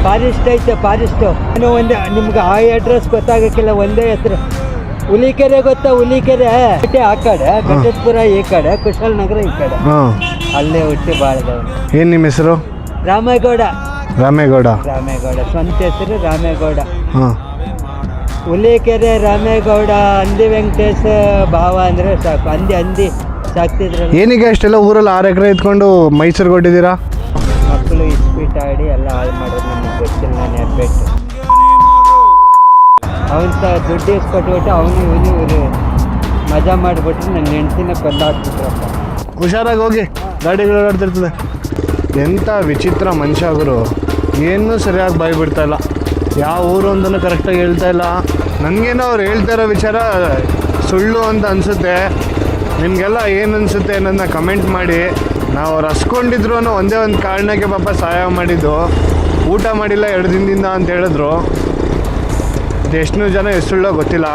Forest ಐತೆ forest. ನಾನು ಒಂದೇ ನಿಮ್ಗೆ ಆ ಅಡ್ರೆಸ್ ಗೊತ್ತಾಗಕ್ಕಿಲ್ಲ, ಒಂದೇ ಹೆಸರು. ಹುಲಿಕೆರೆ ಗೊತ್ತಾ? ಹುಲಿಕೆರೆ ಆ ಕಡೆ, ಗಂಡಸ್ಪುರ ಈ ಕಡೆ, ಕುಶಾಲನಗರ ಈ ಕಡೆ. ಅಲ್ಲೇ ಹುಟ್ಟಿ ಬಾಳ್ದವನು. ಏನು ನಿಮ್ಮ ಹೆಸರು? ರಾಮೇಗೌಡ. ರಾಮೇಗೌಡ. ರಾಮೇಗೌಡ ಸ್ವಂತ ಹೆಸರು ರಾಮೇಗೌಡ. ಹಾಂ. ಹುಲಿಕೆರೆ ರಾಮೇಗೌಡ. ಹಂದಿ ವೆಂಕಟೇಶ್ ಭಾವ ಅಂದರೆ ಸಾಕು. ಹಂದಿ ಸಾಕ್ತಿದ್ರಲ್ಲ. ಏನೀಗ ಅಷ್ಟೆಲ್ಲ ಊರಲ್ಲಿ 6 ಎಕರೆ ಇಟ್ಕೊಂಡು ಮೈಸೂರಿಗೆ ಹೊಟ್ಟಿದ್ದೀರಾ? ಮಕ್ಕಳು ಇಸ್ಪೀಟ್ ಆಡಿ ಎಲ್ಲ ಹಾಳು ಮಾಡೋದು ನಮಗೆ ಗೊತ್ತಿಲ್ಲ. ನಾನು ಹೆಬ್ಬೆಟ್ಟು ಅವನು ದುಡ್ಡು ಇಸ್ಕೊಟ್ಬಿಟ್ಟು ಅವನು ಇವರು ಮಜಾ ಮಾಡಿಬಿಟ್ರು. ನನ್ನ ಹೆಂಡ್ತಿನ ಕೊಂದಾಕ್ಬಿಟ್ರಪ್ಪ. ಹುಷಾರಾಗಿ ಹೋಗಿ, ಗಾಡಿಗಳು ಓಡಾಡ್ತಿರ್ತದೆ. ಎಂಥ ವಿಚಿತ್ರ ಮನುಷ್ಯ ಗುರು. ಏನೂ ಸರಿಯಾಗಿ ಬಾಯಿ ಬಿಡ್ತಾ ಇಲ್ಲ. ಯಾವ ಊರು ಅಂತಲೂ ಕರೆಕ್ಟಾಗಿ ಹೇಳ್ತಾ ಇಲ್ಲ. ನನಗೇನೋ ಅವ್ರು ಹೇಳ್ತಾ ಇರೋ ವಿಚಾರ ಸುಳ್ಳು ಅಂತ ಅನಿಸುತ್ತೆ. ನಿಮಗೆಲ್ಲ ಏನು ಅನಿಸುತ್ತೆ ಅನ್ನೋದನ್ನ ಕಮೆಂಟ್ ಮಾಡಿ. ನಾವು ಅವ್ರು ಹಸ್ಕೊಂಡಿದ್ರು ಅನ್ನೋ ಒಂದೇ ಒಂದು ಕಾರಣಕ್ಕೆ ಪಾಪ ಸಹಾಯ ಮಾಡಿದ್ದು. ಊಟ ಮಾಡಿಲ್ಲ 2 ದಿನದಿಂದ ಅಂತ ಹೇಳಿದ್ರು. ಎಷ್ಟು ಜನ ಎಷ್ಟು ಸುಳ್ಳೋ ಗೊತ್ತಿಲ್ಲ.